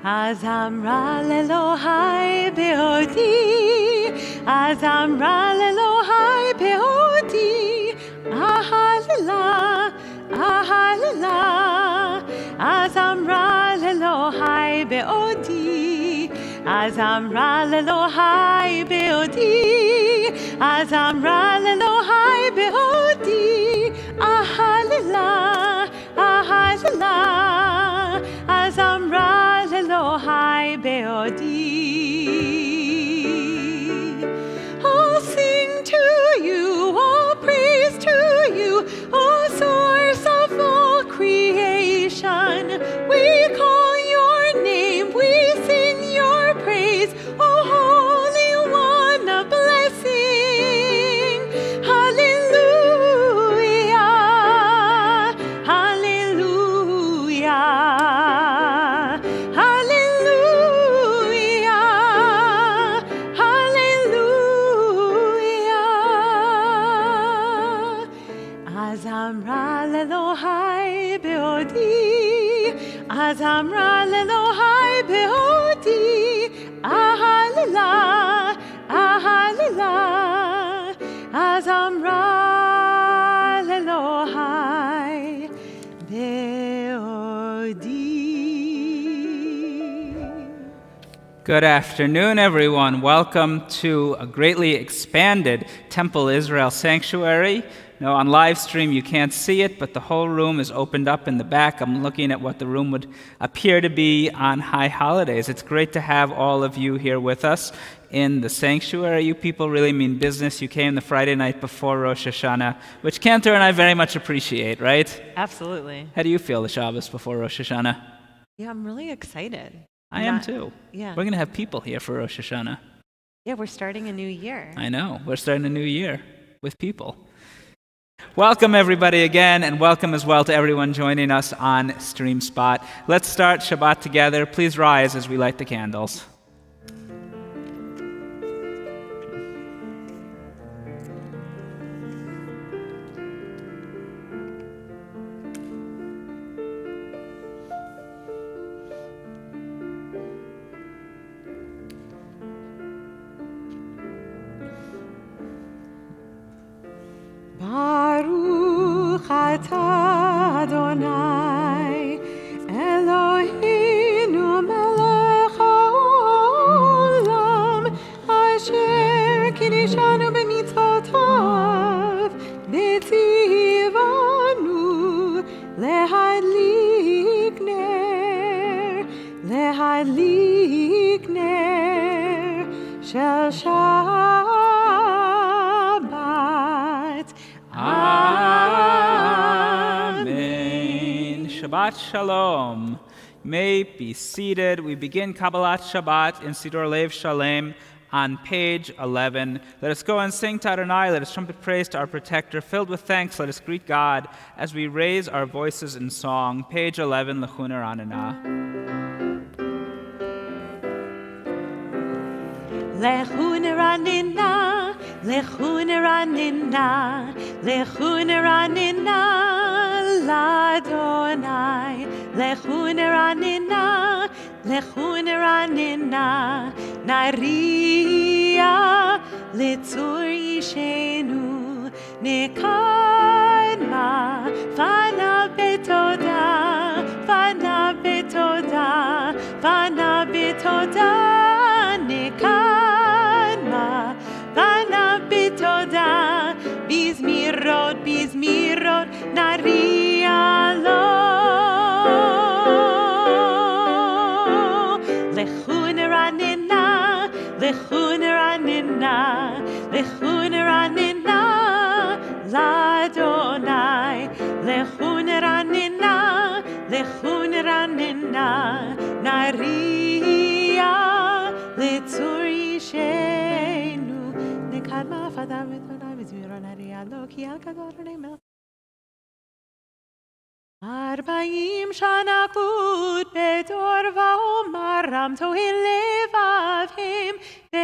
אז אמרה לאלוהי בעודי, אז אמרה לאלוהי בעודי, אהללה, אהללה. אז אמרה לאלוהי בעודי, אז אמרה לאלוהי בעודי, אז אמרה לאלוהי בעודי, אהללה, אהללה. אז אמרה לאלוהי בעודי. All sing to you, all praise to you, O source of all creation. We call your name, we sing your praise, O Holy One of blessing. Hallelujah, hallelujah, hallelujah, hallelujah. Az amra lelohai beodi, az amra lelohai beodi, ahalila, ahalila. Az amra lelohai beodi. Good afternoon, everyone. Welcome to a greatly expanded Temple Israel sanctuary. Now, on live stream, you can't see it, but the whole room is opened up in the back. I'm looking at what the room would appear to be on high holidays. It's great to have all of you here with us in the sanctuary. You people really mean business. You came the Friday night before Rosh Hashanah, which Cantor and I very much appreciate, right? Absolutely. How do you feel the Shabbos before Rosh Hashanah? Yeah, I'm really excited. I am too. Yeah. We're going to have people here for Rosh Hashanah. Yeah, we're starting a new year. I know. We're starting a new year with people. Welcome, everybody, again, and welcome as well to everyone joining us on StreamSpot. Let's start Shabbat together. Please rise as we light the candles. Baruch atah Adonai Eloheinu melech haolam asher kinishanu b'mitzvotav v'tzivanu lehadlik ner shel Shabbat. Amen. Shabbat Shalom. You may be seated. We begin Kabbalat Shabbat in Siddur Lev Shalem on page 11. Let us go and sing to Adonai. Let us trumpet praise to our protector. Filled with thanks, let us greet God as we raise our voices in song. Page 11, Lechuner Anana. Lechuner Anina, Lechuner Anina, Lechuner Anina, Ladonai. Lechuner Anina, Lechuner Anina, Naria, Litzur Yishenu, Nekadma, Fana Betoda, Fana Betoda, Fana Betoda, Nekadma, Fana Betoda, Bizmirot, Bizmirot, Naria lo. Lechuner Anina, Lechuner Anina, Lechuner Anina, Ladonai. Lechuner Anina, Lechuner Anina, Naria, Litzur Yishenu, Nekadma Fada Betoda, Bizmirot, Naria lo, Ki al Kador Neimel. 40 שנה כות בדור ואומרם תוהי לבבהם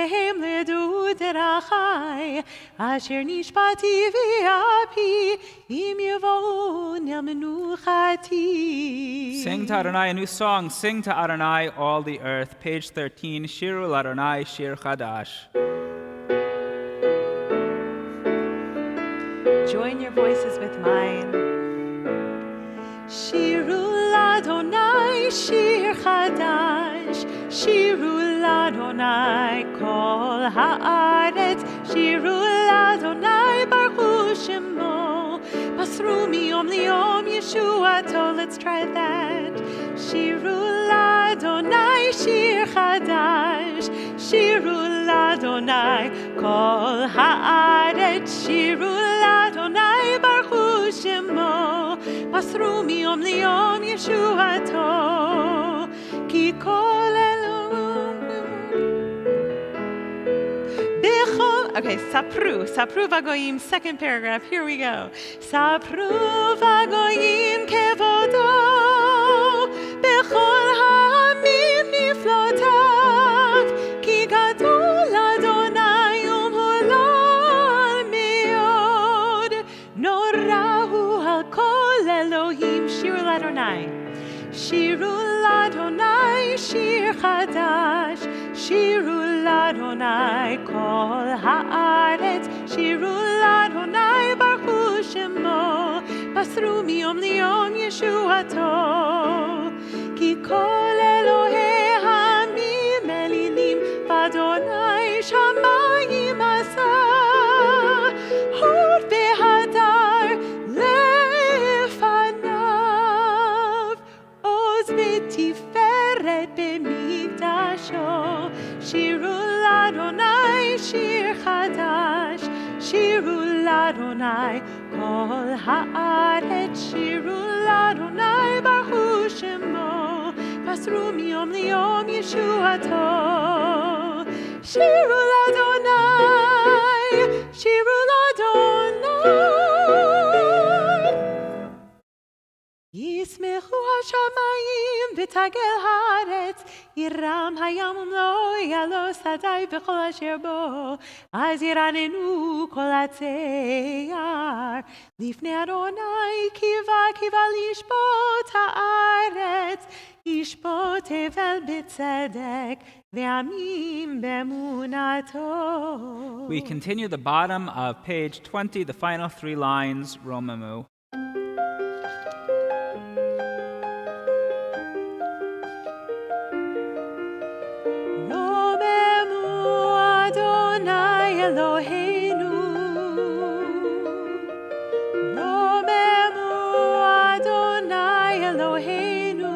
והם לא ידעו דרכי, אשר נשבעתי ואפי, אם יבואו אל מנוחתי. Sing to Adonai a new song. Sing to Adonai, all the earth. Page 13. Shiru Adonai, Shir Chadash. Join your voices with mine. Shiru Adonai, Shir Chadash. Shiru Adonai, Kol Haaretz. Shiru Adonai, Baruch Shemo. Pasru miyom liyom Yeshuato. Let's try that. Shiru Adonai, Shir Chadash. Shiru Adonai, Kol Haaretz. Shiru Adonai, Baruch Shemo. Pasru miyom liyom Yeshuato. Ki kol Okay, Sapru Vagoyim, second paragraph. Here we go. Sapru Vagoyim kevodo, bechol ha'amim niflotav, ki gadol Adonai umholal meod, norahu al kol Elohim. Shiru Adonai, Shiru Adonai, Shir Chadash. Shiru Adonai, Kol Haaretz. Shiru Adonai, Baruch Shemo. Pasru miyom liyom Yeshuato. Ki kol Elohei hamim elilim, v'Adonai shamayim asa. Hod v'hadar lefanav, oz v'tiferet b'mikdasho. Shiru Adonai, Shir Chadash. Shiru Adonai, Kol Haaretz. Shiru Adonai, Baruch Shemo. Pasru miyom liyom Yeshuato. Shiru Adonai, Shiru Adonai. Yismechu hashamayim v'tagel haaretz. Yiram hayam umlo yalo sadai b'chol asher bo. Az yiranenu kol hatzeyar. Lifnei Adonai kiva lishbot haaretz. Yishbot tevel b'tzedek ve'amim b'emunato. We continue the bottom of page 20, the final three lines, Romamu. Eloheinu, Romemu Adonai Eloheinu,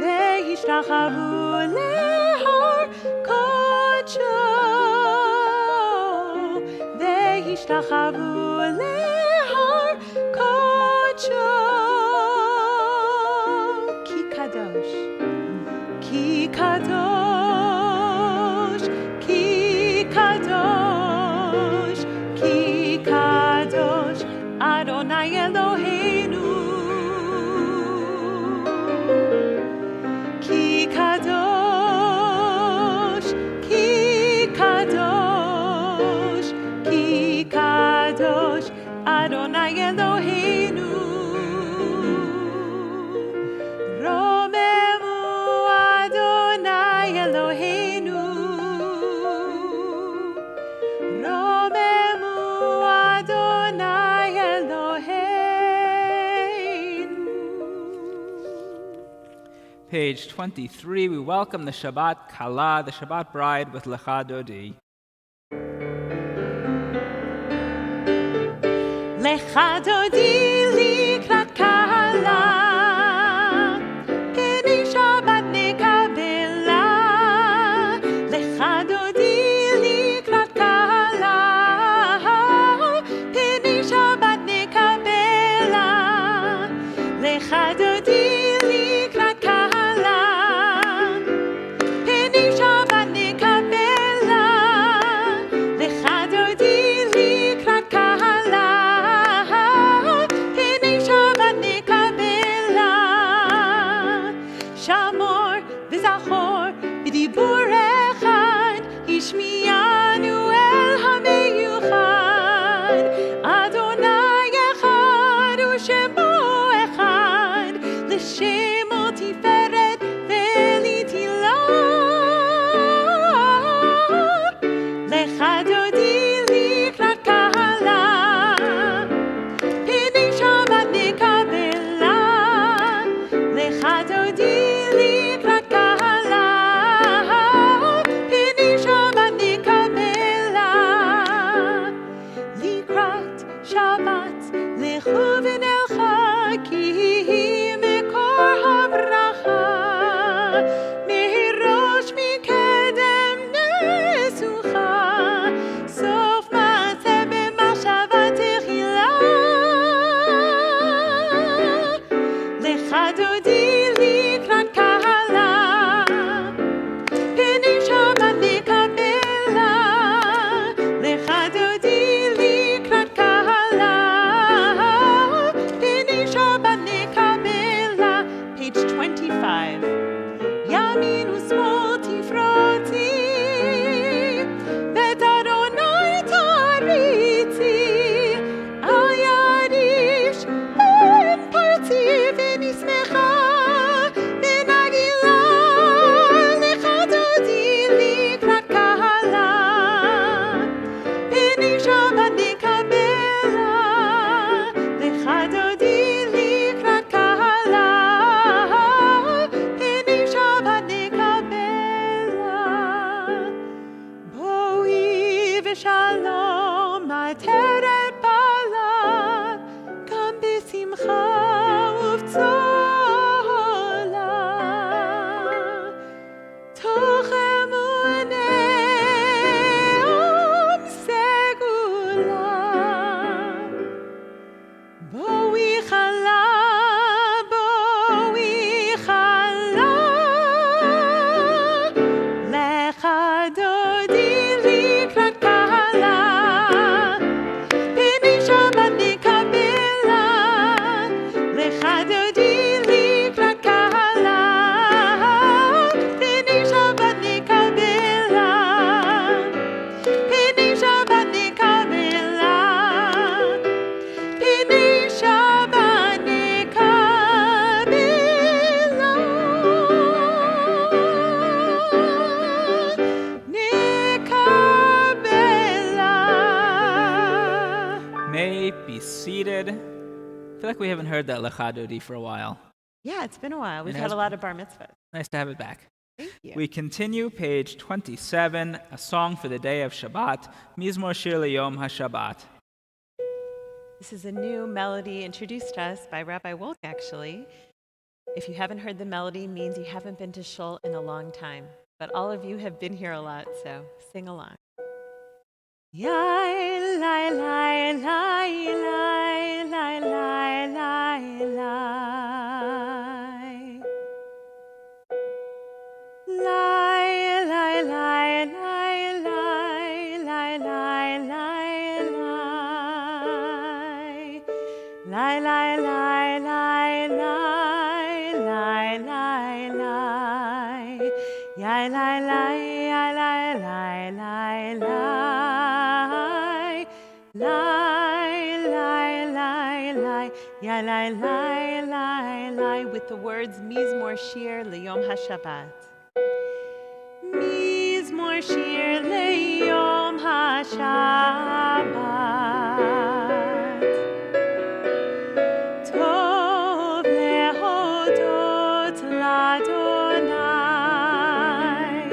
ve'ishtachavu lehar kodsho, ve'ishtachavu lehar kodsho, ki kadosh, ki kadosh. Kadosh, ki kadosh, Adonai Eloheinu. Ki kadosh, ki kadosh, ki kadosh, Adonai Eloheinu. Romemu Adonai Eloheinu. Page 23, we welcome the Shabbat Kala, the Shabbat bride with Lecha Dodi. Lecha Dodi likrat Kala, k'nei Shabbat nekabela. Lecha Dodi likrat Kala, k'nei Shabbat nekabela. Lecha Dodi likrat Kala, k'nei Shabbat nekabela. Lecha Dodi likrat Kala, k'nei Shabbat nekabela. Shamor v'zachor b'diburecha, שמות תפארת ולתהילה. לך דודי לקראת קהלה, פני שבת נקבלה. לך דודי לקראת קהלה, פני שבת נקבלה. לקראת שבת לכו ונלכה, כי היא מקור הברכה. מראש מקדם נסוכה, סוף מעשה במחשבה תחילה. לך דודי לקראת קהלה, פני שבת נקבלה. לך דודי לקראת קהלה, פני שבת נקבלה. Page 25. ימין ושמאל תפרוטי, ואת אדוני תריצי. אל יד איש פן פרצי ונשמחה ונגילה. לך דודי לקראת קהלה, פני שבת נקבלה. לך דודי לקראת קהלה, פני שבת נקבלה. בואי ושלום עטרת בעלה, גם בשמחה ובצהלה. תוך אמונה סגולה. בואי חלה, בואי חלה. לך דודי לקראת קהלה, פני שבת נקבלה. לך דודי לקראת קהלה, פני שבת נקבלה. פני שבת נקבלה, פני שבת נקבלה. נקבלה. May be seated. I feel like we haven't heard that Lecha Dodi for a while. Yeah, it's been a while. We've It had has a lot of bar mitzvahs. Nice to have it back. Thank you. We continue, page 27, a song for the day of Shabbat, Mizmor Shir Leyom HaShabbat. This is a new melody introduced to us by Rabbi Wolk, actually. If you haven't heard the melody, it means you haven't been to Shul in a long time. But all of you have been here a lot, so sing along. Yai, lai, lai, lai, lai, lai, lai, lai, lai. Lai, lai, lai, lai, lai, lai, lai, lai, lai. Lai, lai, lai, lai, lai, lai, lai, lai. Yai, lai, lai, yai, lai, lai, lai, lai. Lai, lai, lai, lai, yai, lai, lai, lai, lai. With the words Mizmor Shir Leyom HaShabbat. Mizmor Shir Leyom HaShabbat. Tov lehodot l'Adonai.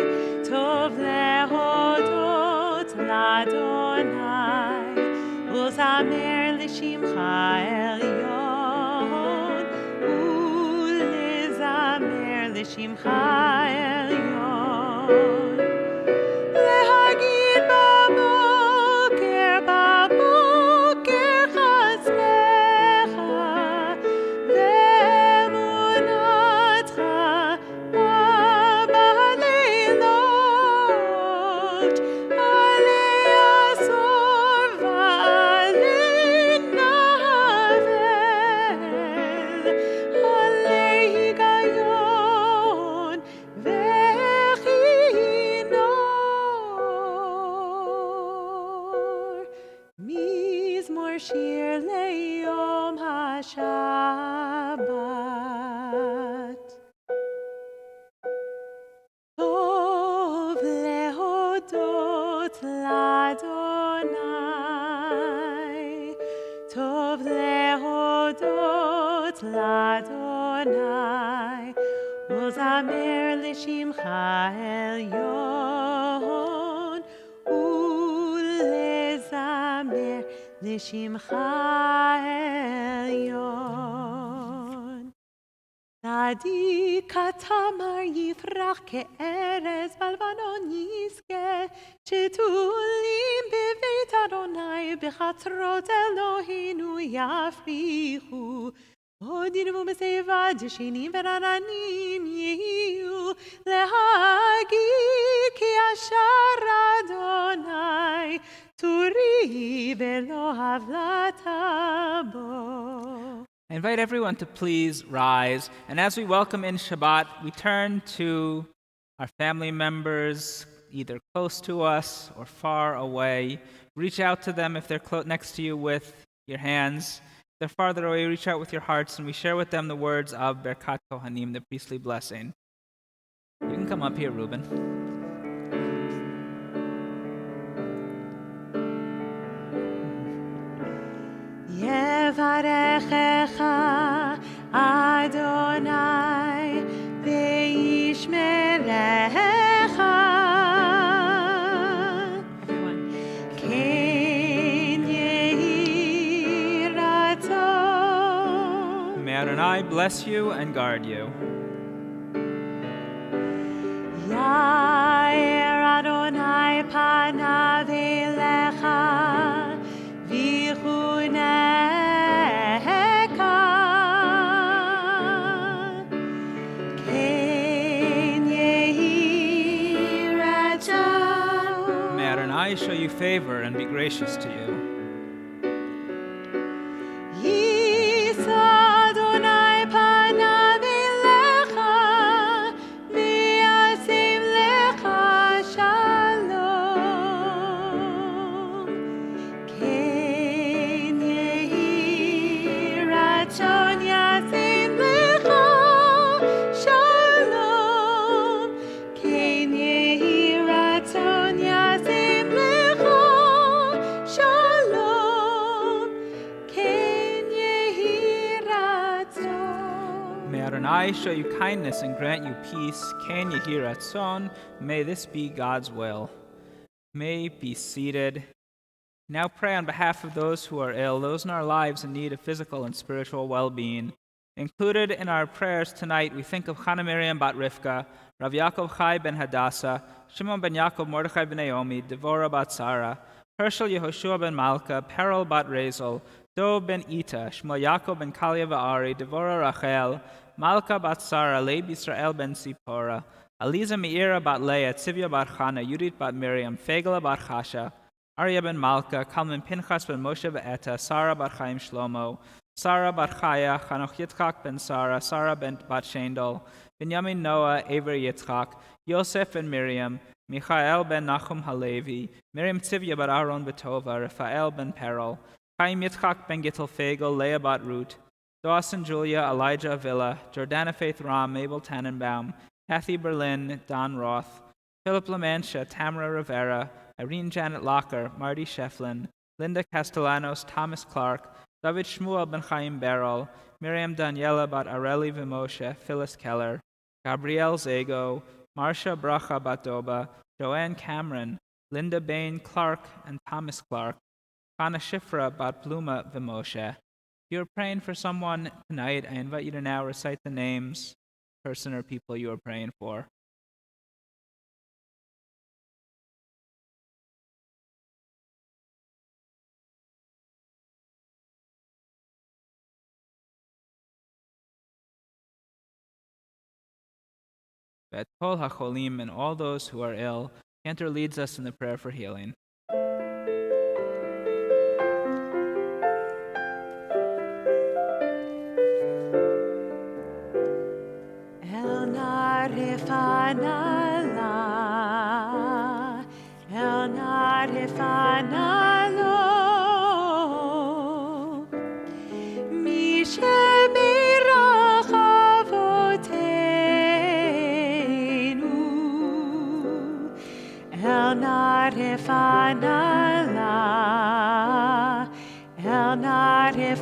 Tov lehodot l'Adonai. Uzamer l'shimcha elyon. Ulizamer l'shimcha elyon. Lehagid baboker, baboker chasnecha. Ve'emunatcha ba'balelot. Alei asor va'alei navel. Alei higayon Adonai, Tov lehodot l'Adonai, Uzamer l'shimcha elyon, Ulezamer l'shimcha elyon. Tzadik katamar yifrach ke'erez balvanon yizke, shetulim beveit Adonai bechatrot Elohinu yafrichu. Odinu b'seivad yeshinim v'rananim yiyu lehagi ki ashar Adonai turi v'lo havlata bo. I invite everyone to please rise, and as we welcome in Shabbat, we turn to our family members, either close to us or far away. Reach out to them if they're next to you with your hands. If they're farther away, reach out with your hearts, and we share with them the words of Berkat Kohanim, the priestly blessing. You can come up here, Reuben. Yevarechecha Adonai ve'yishmerecha. Everyone. Ken yehi ratzon. May Adonai bless you and guard you. Yair Adonai panav elecha v'chunecha. Ken yehi ratzon. May Adonai show you favor and be gracious to you. Yisa Adonai panav elecha v'yasim lecha shalom. Ken yehi ratzon yasim lecha shalom. Ken yehi ratzon yasim lecha shalom. Ken yehi ratzon. May Adonai show you kindness and grant you peace. Ken yehi ratzon. May this be God's will. May be seated. Now pray on behalf of those who are ill, those in our lives in need of physical and spiritual well-being. Included in our prayers tonight, we think of Chana Miriam bat Rivka, Rav Yaakov Chai ben Hadassah, Shimon ben Yaakov Mordechai ben Naomi, Devorah bat Sarah, Herschel Yehoshua ben Malka, Perel bat Rezel, Dov ben Ita, Shmuel Yaakov ben Kalia va'ari, Devorah Rachel, Malka bat Sarah, Leib Yisrael ben Sipora, Aliza Meira bat Leah, Tzivya bat Chana, Yudit bat Miriam, Fegela bat Chasha, Arya ben Malka, Kalman Pinchas ben Moshe ve'eta, Sarah bat Chaim Shlomo, Sarah bat Chaya, Chanoch Yitzchak ben Sarah, Sarah ben bat Shendel, Binyamin Noah, Aver Yitzchak, Yosef ben Miriam, Michael ben Nachum Halevi, Miriam Tzivya bat Aaron betova, Raphael ben Perel, Chaim Yitzchak ben Gittel Fegel, Leah bat Ruth, Dawson Julia, Elijah Avila, Jordana Faith Ram, Mabel Tannenbaum, Kathy Berlin, Don Roth, Philip LaMancha, Tamara Rivera, Irene Janet Locker, Marty Shefflin, Linda Castellanos, Thomas Clark, David Shmuel ben Chaim Beryl, Miriam Daniela bat Areli Vimoshe, Phyllis Keller, Gabrielle Zago, Marcia Bracha bat Doba, Joanne Cameron, Linda Bain Clark and Thomas Clark, Hannah Shifra bat Bluma Vimoshe. If you're praying for someone tonight, I invite you to now recite the names, person or people you are praying for. Bet Kol HaCholim, and all those who are ill. Cantor leads us in the prayer for healing. El Narifanala, El Narifanalo, Mishemirach Avotenu, El Narifanala, Grant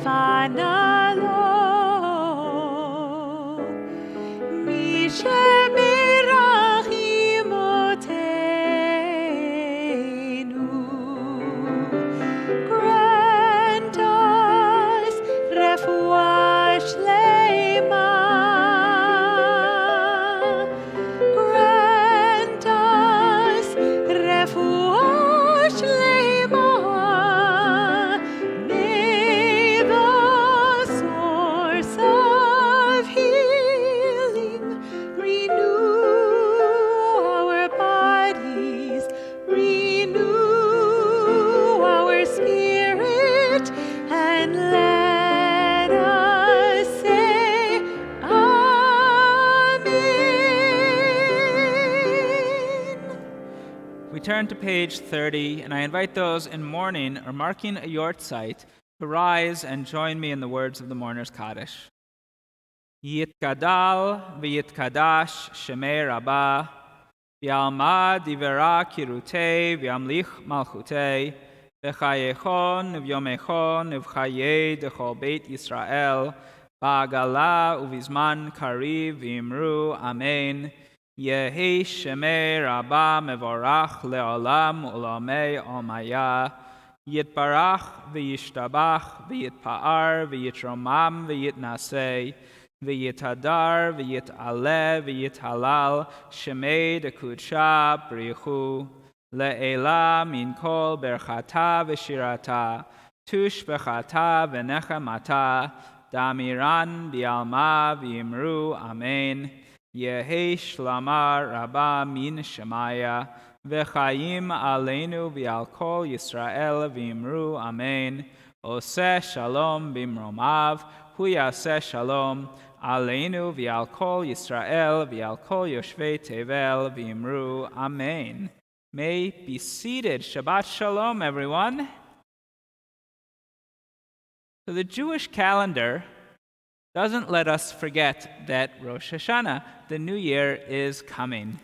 us refuah shlema. Grant us refuah shlema. May the source of healing renew our bodies, renew our spirit, and let us say Amen. We turn to page 30, and I invite those in mourning or marking a yortzeit to rise and join me in the words of the mourner's Kaddish. Yitkadal v'yitkadash shemei Rabbah, v'yalma divera kirutei v'yamlich malchutei, v'chayechon v'yomechon v'chayei dechol beit Yisrael, ba'agala uvizman kariv v'imru Amen. Yehi shemei Rabbah mevorach le'olam u'lamei omaya, yitbarach v'yishtabach v'yitpa'ar v'yitromam v'yitnasei, v'yitadar v'yit'aleh v'yithalal shemei dekudsha brichu, le'ela min kol berchata v'shirata, tush bechata v'nechamata, damiran bi'alma v'imru Amen. Yehi shlama Rabbah min shemaya, v'chayim aleinu v'al kol Yisrael v'imru Amen. Oseh shalom bimromav, hu yaseh shalom aleinu v'al kol Yisrael v'al kol yoshvei tevel v'imru Amen. May be seated. Shabbat shalom, everyone. So the Jewish calendar doesn't let us forget that Rosh Hashanah, the new year, is coming.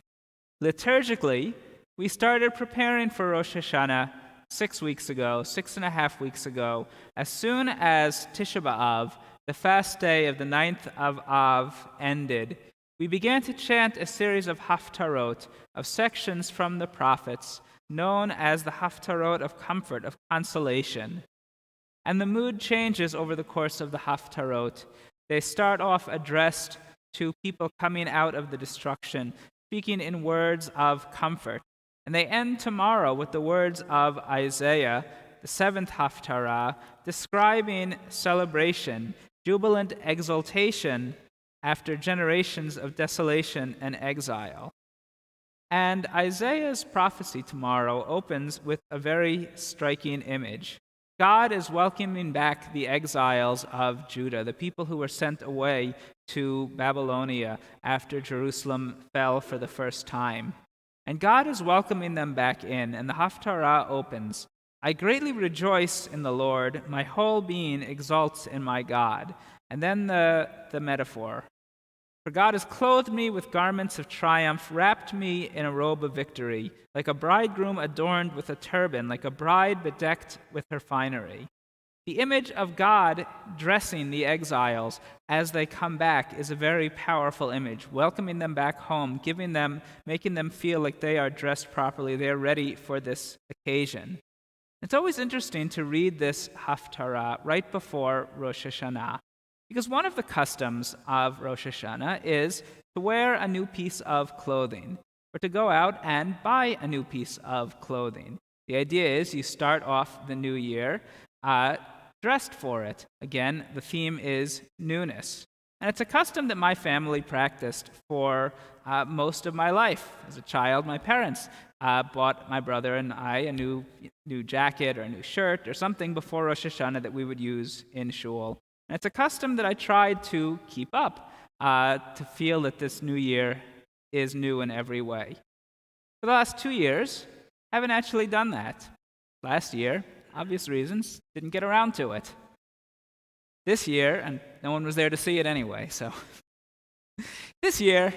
Liturgically, we started preparing for Rosh Hashanah 6 weeks ago, 6.5 weeks ago. As soon as Tisha B'Av, the fast day of the 9th of Av, ended, we began to chant a series of haftarot, of sections from the prophets, known as the haftarot of comfort, of consolation. And the mood changes over the course of the haftarot. They start off addressed to people coming out of the destruction, speaking in words of comfort. And they end tomorrow with the words of Isaiah, the 7th haftarah, describing celebration, jubilant exultation after generations of desolation and exile. And Isaiah's prophecy tomorrow opens with a very striking image. God is welcoming back the exiles of Judah, the people who were sent away to Babylonia after Jerusalem fell for the first time. And God is welcoming them back in, and the Haftarah opens, I greatly rejoice in the Lord, my whole being exults in my God. And then the metaphor. For God has clothed me with garments of triumph, wrapped me in a robe of victory, like a bridegroom adorned with a turban, like a bride bedecked with her finery. The image of God dressing the exiles as they come back is a very powerful image, welcoming them back home, making them feel like they are dressed properly, they are ready for this occasion. It's always interesting to read this Haftarah right before Rosh Hashanah, because one of the customs of Rosh Hashanah is to wear a new piece of clothing, or to go out and buy a new piece of clothing. The idea is you start off the new year dressed for it. Again, the theme is newness. And it's a custom that my family practiced for most of my life. As a child, my parents bought my brother and I a new jacket or a new shirt or something before Rosh Hashanah that we would use in shul. And it's a custom that I tried to keep up, to feel that this new year is new in every way. For the last 2 years, I haven't actually done that. Last year, obvious reasons, didn't get around to it. This year, and no one was there to see it anyway, so this year,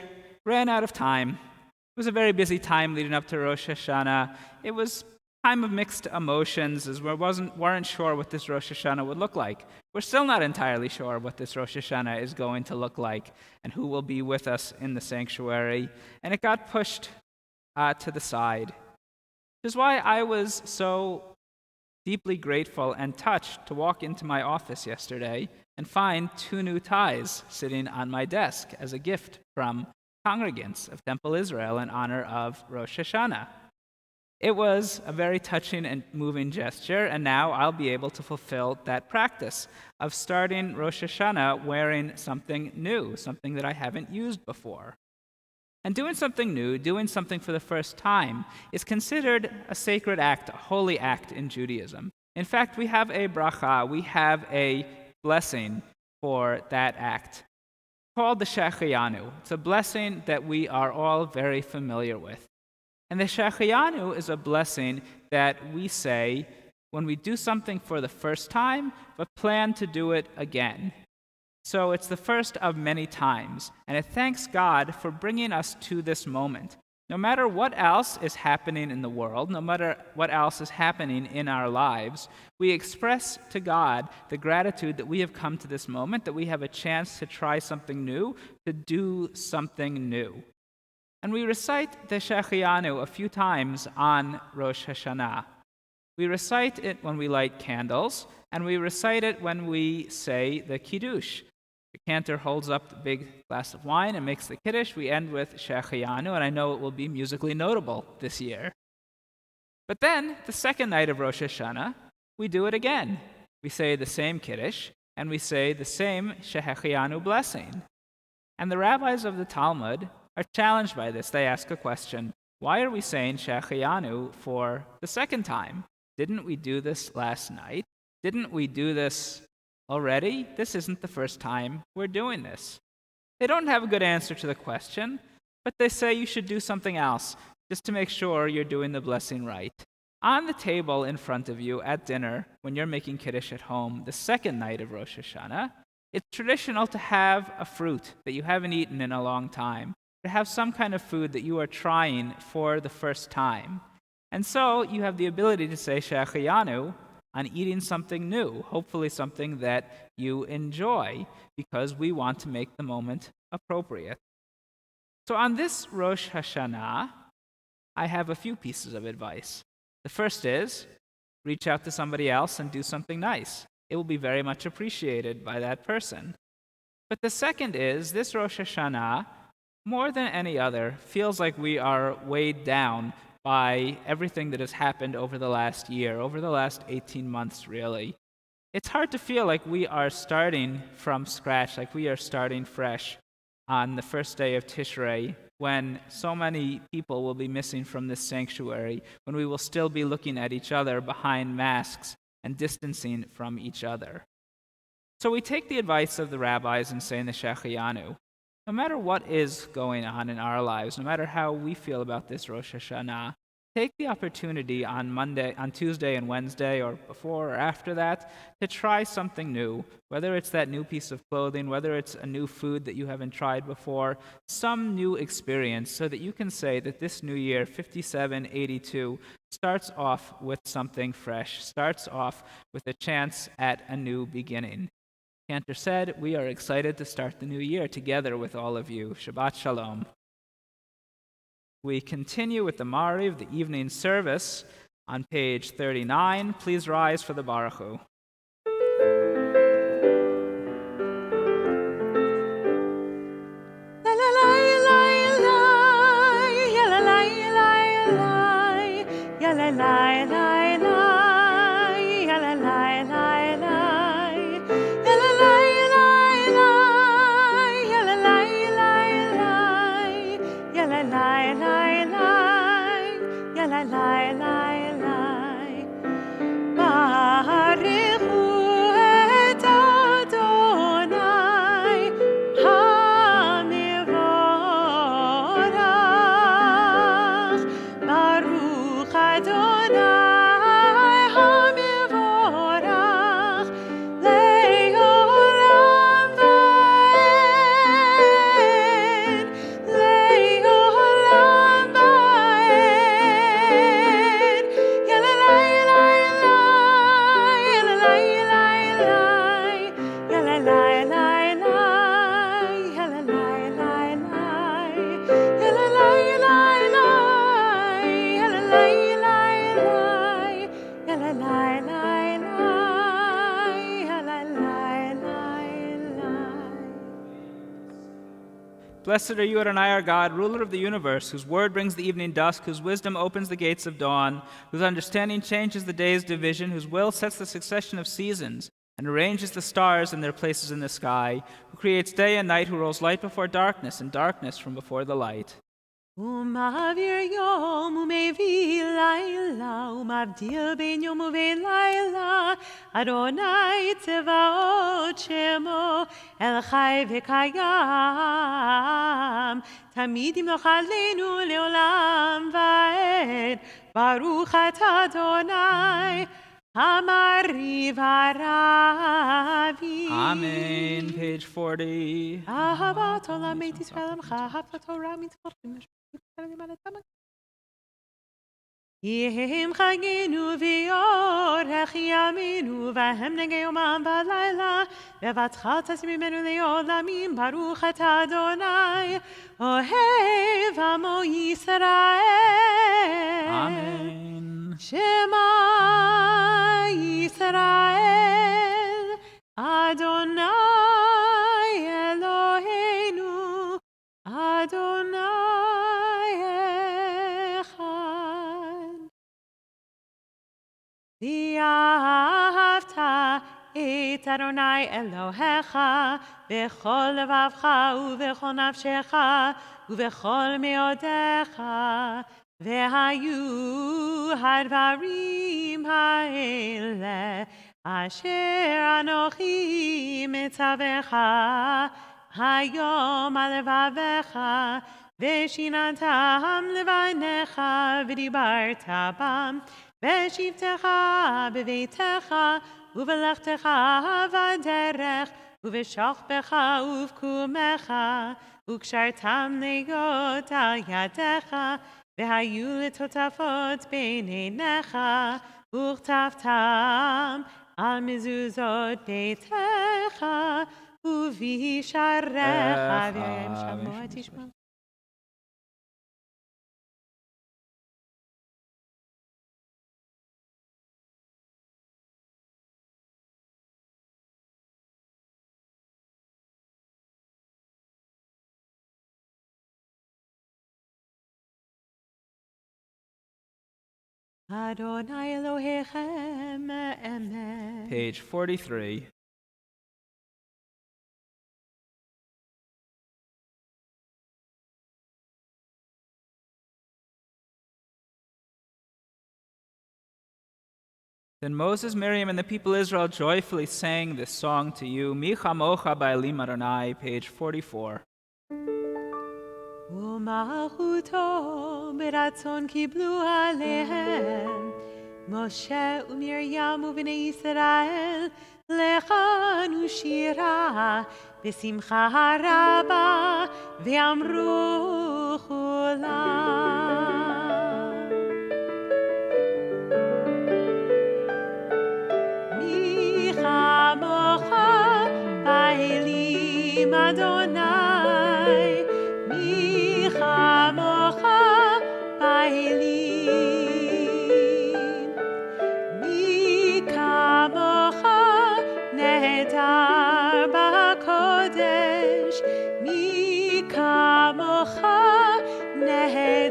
ran out of time. It was a very busy time leading up to Rosh Hashanah. It was time of mixed emotions as we weren't sure what this Rosh Hashanah would look like. We're still not entirely sure what this Rosh Hashanah is going to look like and who will be with us in the sanctuary. And it got pushed to the side, which is why I was so deeply grateful and touched to walk into my office yesterday and find 2 new ties sitting on my desk as a gift from congregants of Temple Israel in honor of Rosh Hashanah. It was a very touching and moving gesture, and now I'll be able to fulfill that practice of starting Rosh Hashanah wearing something new, something that I haven't used before. And doing something new, doing something for the first time, is considered a sacred act, a holy act in Judaism. In fact, we have a bracha, we have a blessing for that act called the Shahryanu. It's a blessing that we are all very familiar with. And the Shahryanu is a blessing that we say when we do something for the first time, but plan to do it again. So it's the first of many times, and it thanks God for bringing us to this moment. No matter what else is happening in the world, no matter what else is happening in our lives, we express to God the gratitude that we have come to this moment, that we have a chance to try something new, to do something new. And we recite the Shahryanu a few times on Rosh Hashanah. We recite it when we light candles, and we recite it when we say the Kiddush. The cantor holds up the big glass of wine and makes the Kiddush. We end with Shahryanu, and I know it will be musically notable this year. But then, the second night of Rosh Hashanah, we do it again. We say the same Kiddush, and we say the same Shahryanu blessing. And the rabbis of the Talmud are challenged by this. They ask a question: why are we saying Shahryanu for the second time? Didn't we do this last night? Didn't we do this already? This isn't the first time we're doing this. They don't have a good answer to the question, but they say you should do something else just to make sure you're doing the blessing right. On the table in front of you at dinner, when you're making Kiddush at home, the second night of Rosh Hashanah, it's traditional to have a fruit that you haven't eaten in a long time, to have some kind of food that you are trying for the first time. And so you have the ability to say Shahryanu on eating something new, hopefully something that you enjoy, because we want to make the moment appropriate. So on this Rosh Hashanah, I have a few pieces of advice. The first is, reach out to somebody else and do something nice. It will be very much appreciated by that person. But the second is, this Rosh Hashanah, more than any other, feels like we are weighed down by everything that has happened over the last year, over the last 18 months, really. It's hard to feel like we are starting from scratch, like we are starting fresh on the first day of Tishrei, when so many people will be missing from this sanctuary, when we will still be looking at each other behind masks and distancing from each other. So we take the advice of the rabbis and say in the Shahryanu, no matter what is going on in our lives, no matter how we feel about this Rosh Hashanah, take the opportunity on Tuesday and Wednesday, or before or after that, to try something new, whether it's that new piece of clothing, whether it's a new food that you haven't tried before, some new experience, so that you can say that this new year, 5782, starts off with something fresh, starts off with a chance at a new beginning. Cantor said, we are excited to start the new year together with all of you. Shabbat Shalom. We continue with the Mariv, the evening service, on page 39. Please rise for the Baruch Hu. Blessed are you, Adonai, our God, ruler of the universe, whose word brings the evening dusk, whose wisdom opens the gates of dawn, whose understanding changes the day's division, whose will sets the succession of seasons, and arranges the stars in their places in the sky, who creates day and night, who rolls light before darkness and darkness from before the light. ומעביר יום ומביא לילה, ומבדיל בין יום ובין לילה, אדוני צבאות שמו, אל חי וקיים, תמיד ימלוך עלינו לעולם ועד, ברוך אתה אדוני, המריב הרבים. Amen. Page 40. אהבת עולם בית ישראל עמך, אהבת התורה מצוותים. יהם חגינו ויורך ימינו והם נגי יומם בלילה בבטך תשים ממנו לעולמים ברוך אתה אדוני אוהב עמו ישראל Amen. שמע ישראל אדוני אלוהינו אדוני ואהבת את אדוני אלוהיך בכל לבבך ובכל נפשך ובכל מאודיך והיו הדברים האלה אשר אנוכי מצווך היום על לבביך ושיננתם לבניך ודיברת בם בשבתך בביתך ובלכתך בדרך ובשוכבך ובקומך וקשרתם נגות על ידיך והיו לטוטפות בין עיניך וכתבתם על מזוזות ביתך ובשעריך וירם שמוע תשמע. Adonai Elohechem Emet. Page 43. Then Moses, Miriam, and the people Israel joyfully sang this song to you. Mi chamocha ba'elim Adonai, page 44. ומלכותו ברצון קיבלו עליהם משה ומרים ובני ישראל לחנו שירה בשמחה רבה ואמרו כולם מי כמוך באלים אדוני כמוך באלים מי כמוך נהדר בקודש מי כמוך נהדר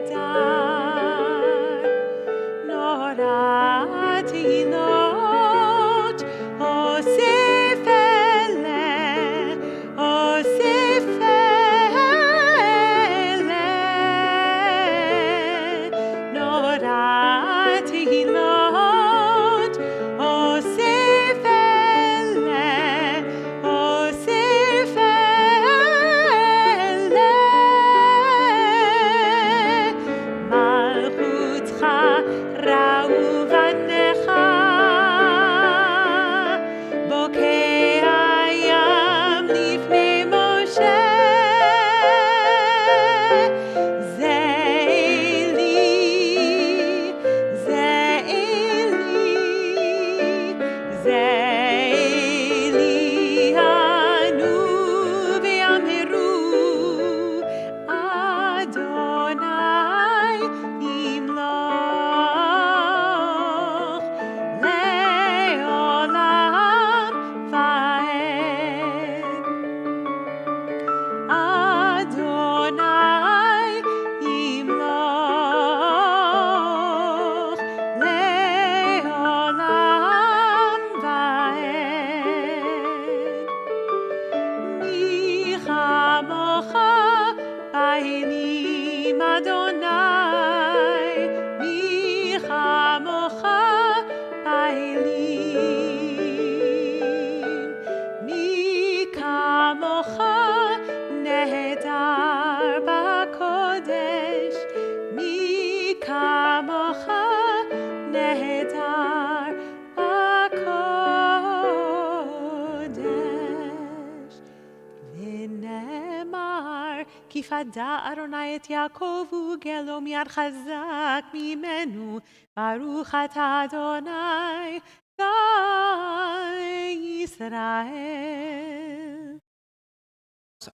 Pa'ilim Adonai, mi chamocha pa'ilim, mi kamocha nehedar b'kodesh, mi kamocha nehedar b'kodesh. V'nemar כי פדה אדוני את יעקב וגלו מיד חזק ממנו, ברוך אתה אדוני גאל ישראל.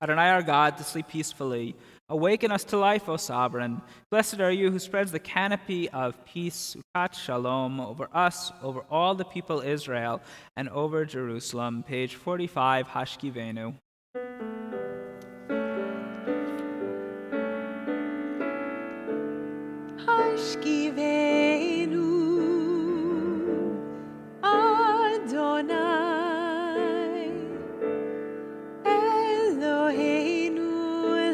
Adonai our God, to sleep peacefully. Awaken us to life, O Sovereign. Blessed are you who spreads the canopy of peace, Sukkot Shalom, over us, over all the people Israel, and over Jerusalem. Page 45, Hashkivenu. Hashkivenu Adonai Eloheinu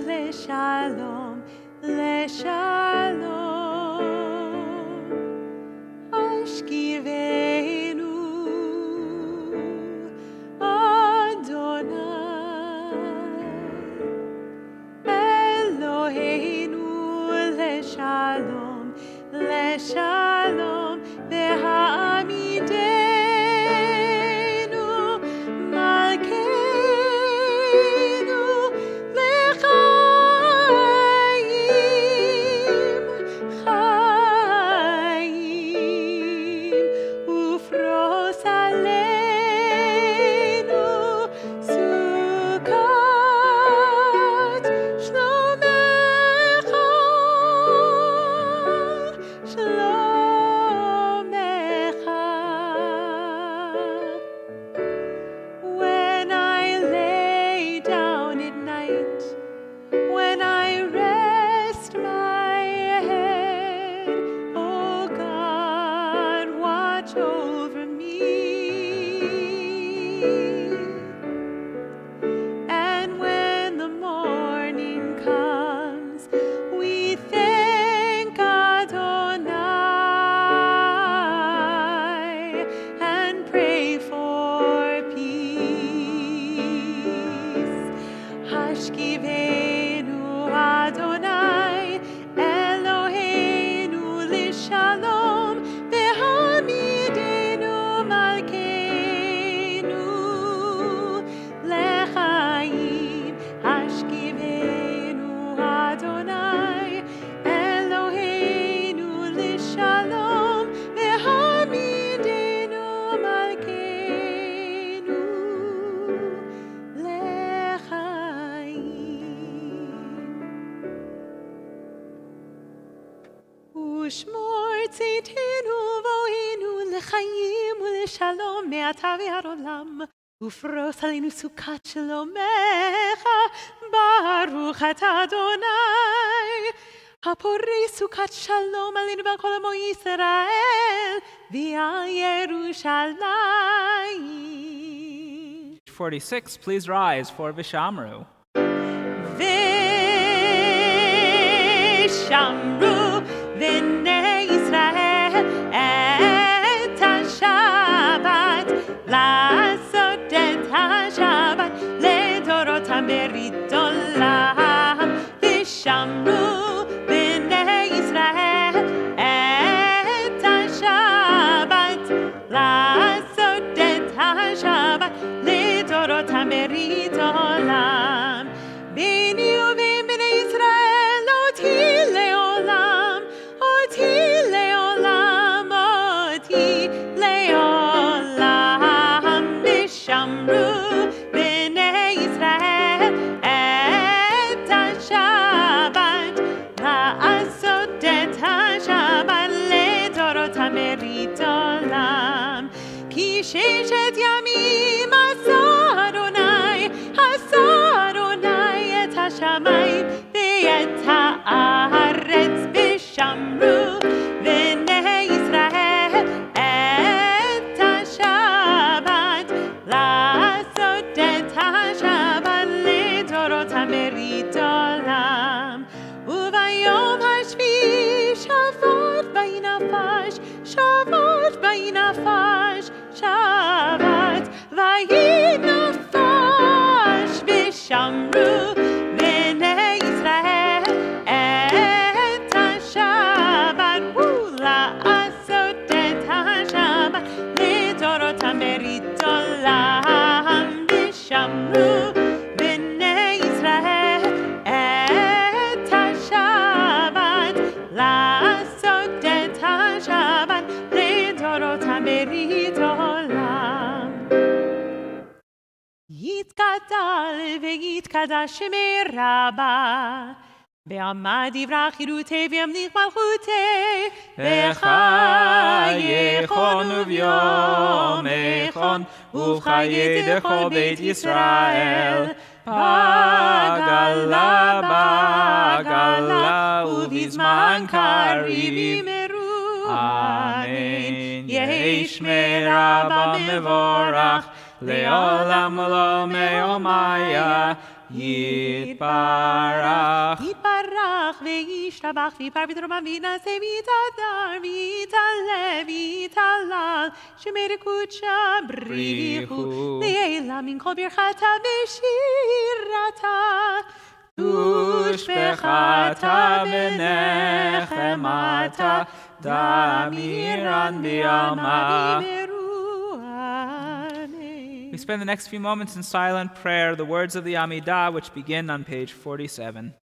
leshalom leshalom. Hashkivenu Adonai Eloheinu leshalom leshalom ve'hamidenu malkeinu lechayim chayim ufros aleinu sukkot shlomecha shlomecha. When I lay down at night, when I rest my head, oh God, watch over me. And when the morning comes, we thank Adonai and pray for peace. Hashkivenu Adonai Eloheinu lishalom ve'hamidenu malkeinu lechayim. Hashkivenu Adonai Eloheinu lishalom ve'hamidenu malkeinu lechayim. Ushmor tzitenu vo'enu lechayim u'leshalom me'ata ve'ad olam. Ufros aleinu sukkot shlomecha, baruch ata Adonai. Haporei sukkot shalom aleinu ועל כל עמו ישראל, ועל ירושלים. 46, please rise for Vishamru. ושמרו בני ישראל את השבת, לעשות את השבת לדורותם ברית עולם. ושמרו בני ישראל את השבת, לעשות את השבת לדורותם ברית עולם. ביני ובין בני ישראל אותי לעולם, אותי לעולם, אותי לעולם. ושמרו בני ישראל את השבת, לעשות את השבת לדורותם ברית עולם. כי ששת ימים עשה אדוני, עשה אדוני את השמיים ואת הארץ. ושמרו בני ישראל את השבת, לעשות את השבת לדורותם ברית עולם. ויתגדל ויתקדש שמי רבה. בעמד יברח חירותי וימליך מלכותי. בחייכון וביומכון ובחיידךו בית ישראל. בגלה בגלה ובזמן קריב יאמרו אמן. יהי שמי רבה מבורך לעולם ולא מיומיה. יתברך יתברך וישתבח ויפאר ויתרומם וינשא ויתהדר ויתעלה ויתהלל שמי קודשה בריחו לעילה מן כל ברכתה ושירתה ושפחתה ונחמתה דמירן בימה. We spend the next few moments in silent prayer, the words of the Amidah, which begin on page 47.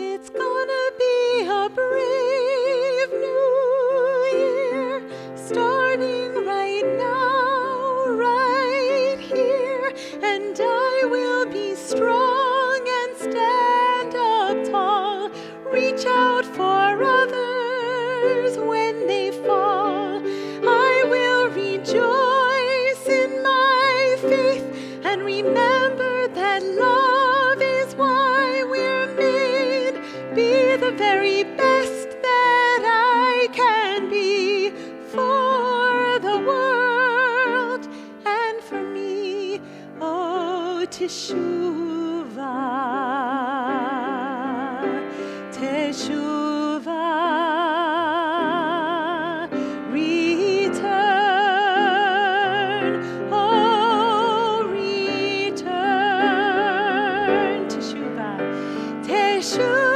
It's gonna be a brave new year, starting right now, right here, and I will be strong and stand up tall, reach out for others when they fall. I will rejoice in my faith and remember that love is why we're made. Be the very best that I can be for the world and for me. Oh, Teshuvah, Teshuvah, return, oh, return, Teshuvah, Teshuvah.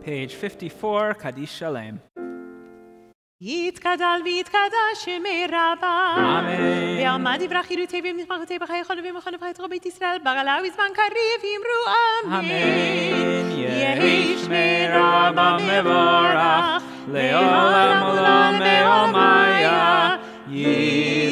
Page 54, Kaddish Shalem. יתגדל ויתקדש שמי רבה. אמן. ועמד יברח חירותי ומשפחותי בחייכון ובמכון ובחייתו בית ישראל. בגלה ובזמן קריב יאמרו אמן. יהי שמי רבה מבורך לעולם ולא מיומיה.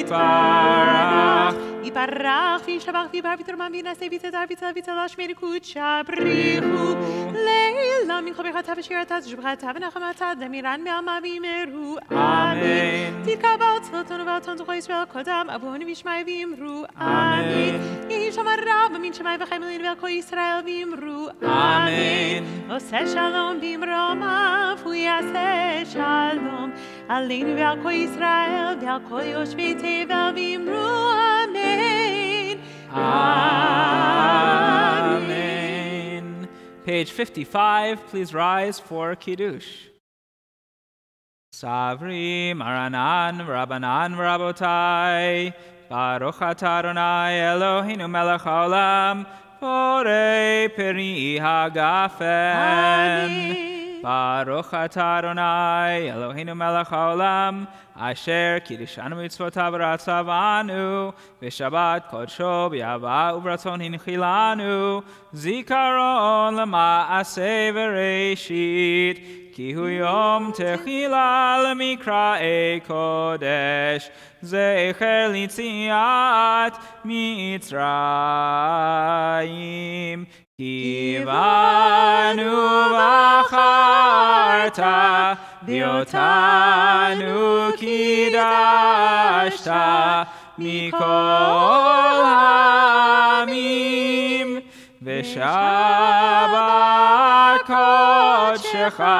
יתברך ויתברך וישתבח ויבר ויתרומם וינשא ויתהדר ויצלח שמי קודשה בריחו לילה מנחה ברכתה ושירתה תשבחתה ונחמתה דמירן בעלמה ויאמרו אמן. תתקבל צלתנו ועלתנו זכו ישראל קודם אבונו וישמעי ויאמרו אמן. יהי שם הרב אמין שמי וחיים עלינו ועל כל ישראל ויאמרו אמן. עושה שלום במרומיו הוא יעשה שלום עלינו ועל כל ישראל ועל כל יושבי תבל ויאמרו amen. Amen. Page 55, please rise for Kiddush. Savri Maranan Rabbanan Rabotai Baruch atah Adonai Eloheinu melech haolam borei peri hagafen. Baruch atah Adonai Eloheinu melech haolam asher kiddishanu mitzvotav v'ratzavanu v'shabbat kodsho b'yahava u'b'ratzon hinchilanu zikaron lema'aseh v'reishit ki hu yom techila lemikra'ei kodesh zecher litziat mitzrayim Kivanu v'acharta v'yotanu kidashta mikol ha'amim v'shabbat kodshecha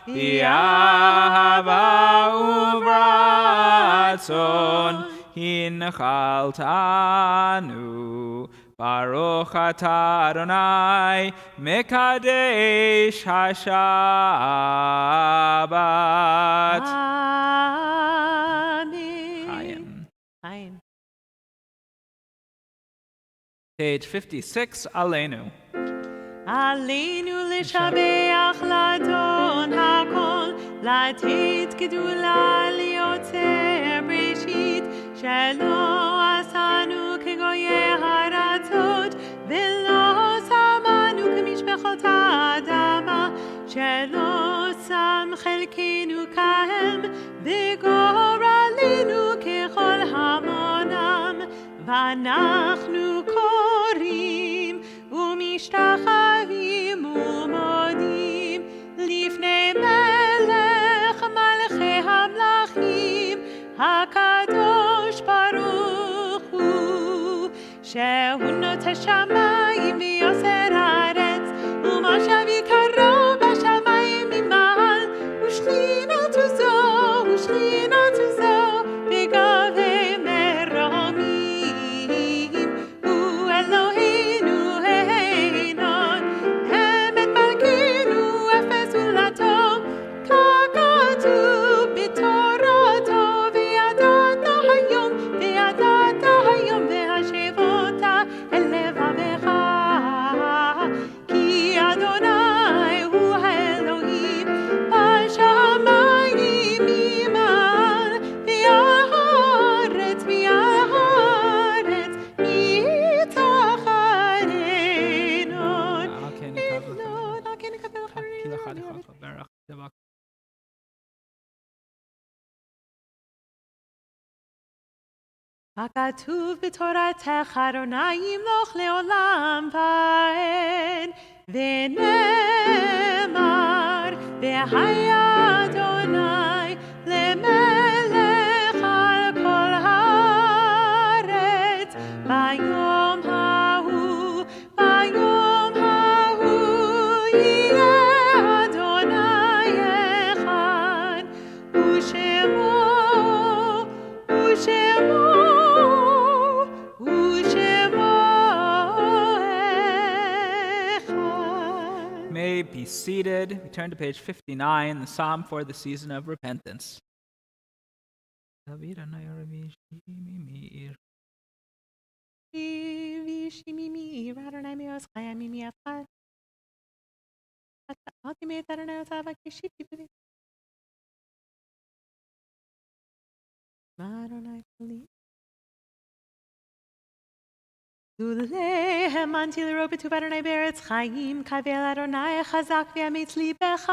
b'yahava u'b'ratzon hinchaltanu Baruch atah Adonai mekadesh hashabbat. Amen. Chaim. Page 56, Aleinu. Aleinu לשבח לאדון הכל, לתת גדולה ליוצר בראשית, שלא עשנו כגויי הארצות, ולא שמנו כמשפחות האדמה, שלא שם חלקנו כהם, וגורלנו ככל המונם, ואנחנו קוראים ומשתחווים ומודים לפני מלך מלכי המלכים הקדוש ברוך הוא שהוא נוטה שמיים ויוסר הארץ ומשב יקרו בשמיים ממעל ושכינת זו בגבי מרומים הוא אלוהינו העינות אמת מלכנו אפס זולתו ככתוב בתורתו וידעת היום והשבות אל לבבך כי אדוני הוא האלוהים בשמיים ממעל ועל הארץ מתחתינו על כן נקבל אחרינו הכתוב בתורתך אדוני ימלוך לעולם ועד ונאמר והיה אדוני למלך על כל הארץ ביום ההוא יהיה אדוני אחד ושמו May be seated. We turn to page 59, the Psalm for the season of repentance. לולהם מנתי לראות בטוב אדוני בארץ חיים, קווה אל אדוני חזק ואמיץ ליבך,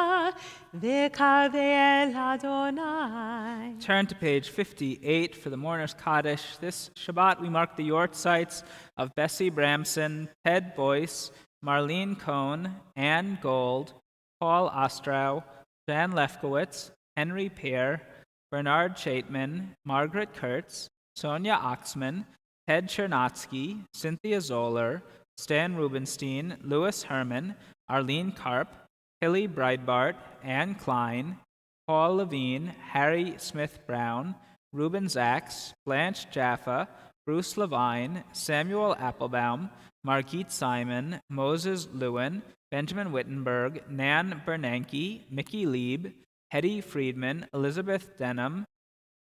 וקווה אל אדוני. Turn to page 58 for the Mourner's Kaddish. This Shabbat we mark the yortzites of Bessie Bramson, Ted Boyce, Marlene Cohn, Ann Gold, Paul Ostrow, Jan Lefkowitz, Henry Pear, Bernard Chaitman, Margaret Kurtz, Sonia Oxman, Ted Chernotsky, Cynthia Zoller, Stan Rubenstein, Louis Herman, Arlene Karp, Hilly Breitbart, Ann Klein, Paul Levine, Harry Smith-Brown, Reuben Zaks, Blanche Jaffa, Bruce Levine, Samuel Applebaum, Margit Simon, Moses Lewin, Benjamin Wittenberg, Nan Bernanke, Mickey Lieb, Hetty Friedman, Elizabeth Denham,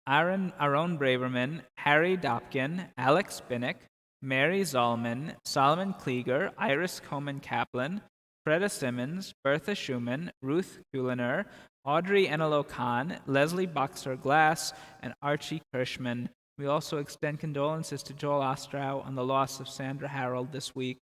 Aaron Braverman, Harry Dopkin, Alex Binnick, Mary Zollman, Solomon Klieger, Iris Coleman Kaplan, Freda Simmons, Bertha Schumann, Ruth Kuliner, Audrey Enelo Khan, Leslie Boxer Glass, and Archie Kirschman. We also extend condolences to Joel Ostrow on the loss of Sandra Harold this week,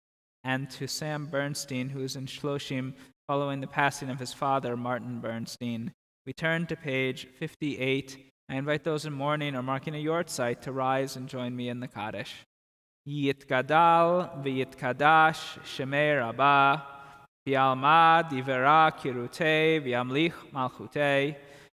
and to Sam Bernstein, who is in Shloshim following the passing of his father, Martin Bernstein. We turn to page 58. I invite those in mourning or marking a yortzeit to rise and join me in the Kaddish. Yitgadal v'yitkadash shemei Rabbah, v'yalma divera kirutei v'yamlich malchutei,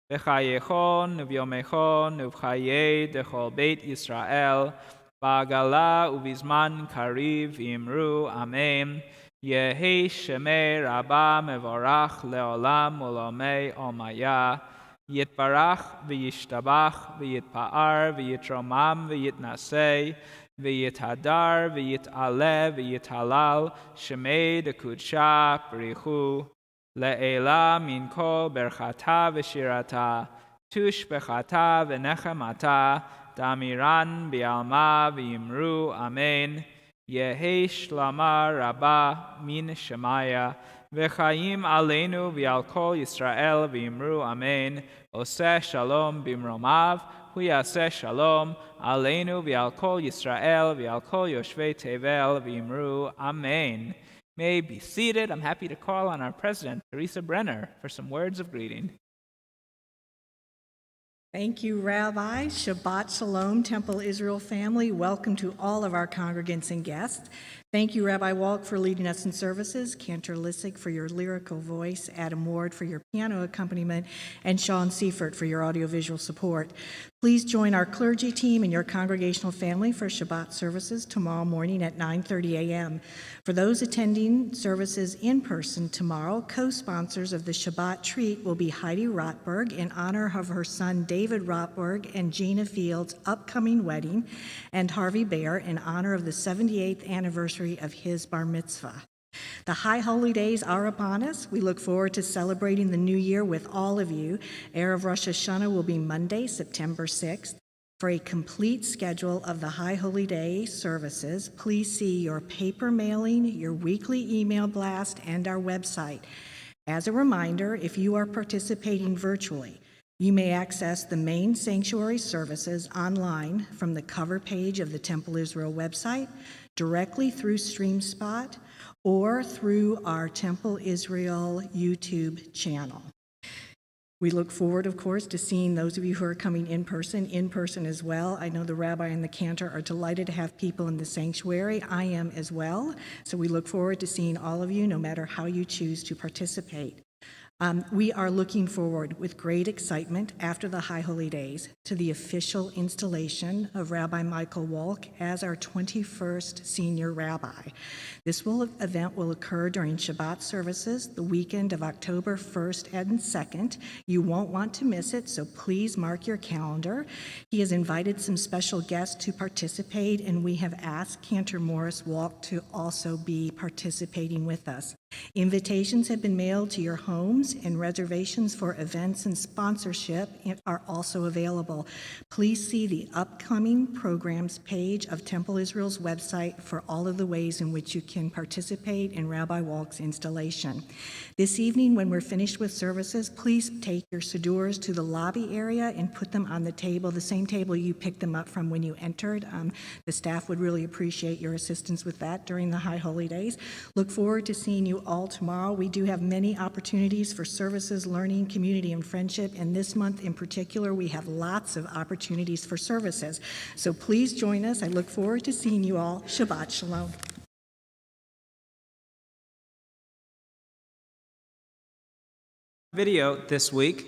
v'chayechon v'yomechon v'chayei dechol beit Yisrael, ba'agala u'bizman kariv imru amen. Yehi shemei Rabbah mevorach leolam u'lomei omaya. Yitbarach v'yishtabach v'yitpa'ar v'yitromam v'yitnasei v'yithadar v'yit'aleh v'yithalal shemei dekudsha b'richu le'ela min kol berchata v'shirata tush bechata v'nechamata damiran b'alma v'yimru amen. Yehi shlama rabba min shemaya v'chaim aleinu v'al kol Yisrael v'imru amen. Oseh shalom bimromav hu yaseh shalom aleinu v'al kol Yisrael v'al kol yoshvei tevel v'imru amen. May be seated. I'm happy to call on our president, Teresa Brenner, for some words of greeting. Thank you, Rabbi. Shabbat Shalom, Temple Israel family. Welcome to all of our congregants and guests. Thank you, Rabbi Walk, for leading us in services, Cantor Lissick for your lyrical voice, Adam Ward for your piano accompaniment, and Sean Seifert for your audiovisual support. Please join our clergy team and your congregational family for Shabbat services tomorrow morning at 9:30 a.m. For those attending services in person tomorrow, co-sponsors of the Shabbat treat will be Heidi Rotberg in honor of her son David Rotberg and Gina Fields' upcoming wedding, and Harvey Bear in honor of the 78th anniversary of his bar mitzvah. The high holy days are upon us. We look forward to celebrating the new year with all of you. Erev Rosh Hashanah will be Monday, September 6th. For a complete schedule of the high holy day services, please see your paper mailing, your weekly email blast, and our website. As a reminder, if you are participating virtually, you may access the main sanctuary services online from the cover page of the Temple Israel website, directly through StreamSpot, or through our Temple Israel YouTube channel. We look forward, of course, to seeing those of you who are coming in person as well. I know the rabbi and the cantor are delighted to have people in the sanctuary. I am as well. So we look forward to seeing all of you, no matter how you choose to participate. We are looking forward with great excitement after the High Holy Days to the official installation of Rabbi Michael Walk as our 21st senior rabbi. This event will occur during Shabbat services the weekend of October 1st and 2nd. You won't want to miss it, so please mark your calendar. He has invited some special guests to participate, and we have asked Cantor Morris Walk to also be participating with us. Invitations have been mailed to your homes, and reservations for events and sponsorship are also available. Please see the upcoming programs page of Temple Israel's website for all of the ways in which you can participate in Rabbi Walk's installation. This evening, when we're finished with services, please take your sidurs to the lobby area and put them on the table, the same table you picked them up from when you entered. The staff would really appreciate your assistance with that during the High Holy Days. Look forward to seeing you all tomorrow. We do have many opportunities for services, learning, community, and friendship, and this month in particular, we have lots of opportunities for services. So please join us. I look forward to seeing you all. Shabbat Shalom. Video this week,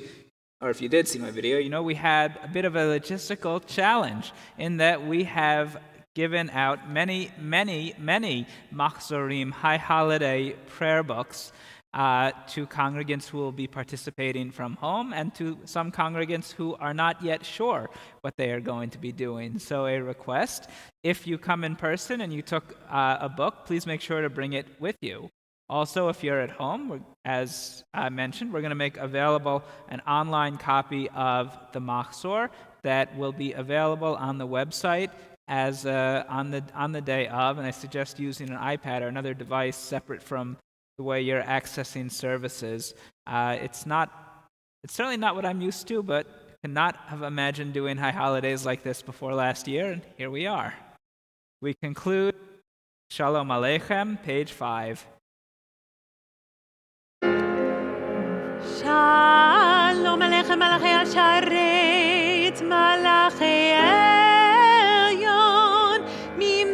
or if you did see my video, you know we had a bit of a logistical challenge in that we have given out many Machzorim, high holiday prayer books to congregants who will be participating from home and to some congregants who are not yet sure what they are going to be doing. So a request, if you come in person and you took a book, please make sure to bring it with you. Also, if you're at home, as I mentioned, we're going to make available an online copy of the Machzor that will be available on the website as on the day of, and I suggest using an iPad or another device separate from the way you're accessing services. It's certainly not what I'm used to, but cannot have imagined doing high holidays like this before last year, and here we are. We conclude Shalom Aleichem, page 5. Shalom Aleichem, Malachi Asharet, Malachi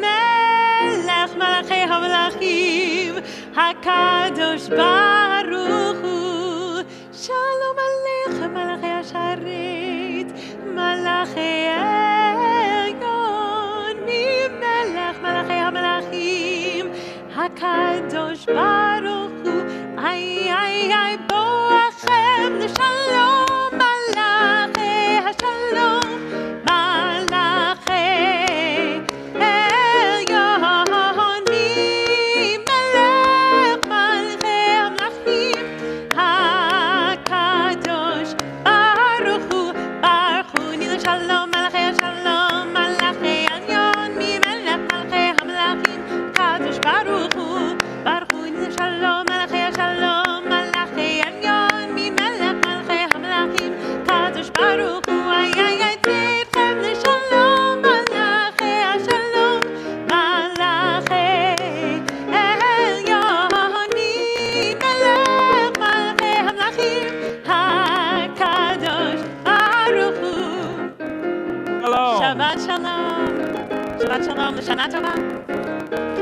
Melech Malachi HaMelachim HaKadosh Baruch Hu. Shalom Aleichem Malachi Asharet Malachi Elyon Melech Malachi HaMelachim HaKadosh Baruch Hu. Ay Boachem Shalom Malachi HaShalom Malachi Shabbat Shalom, Shabbat Shalom, L'Shana Tova.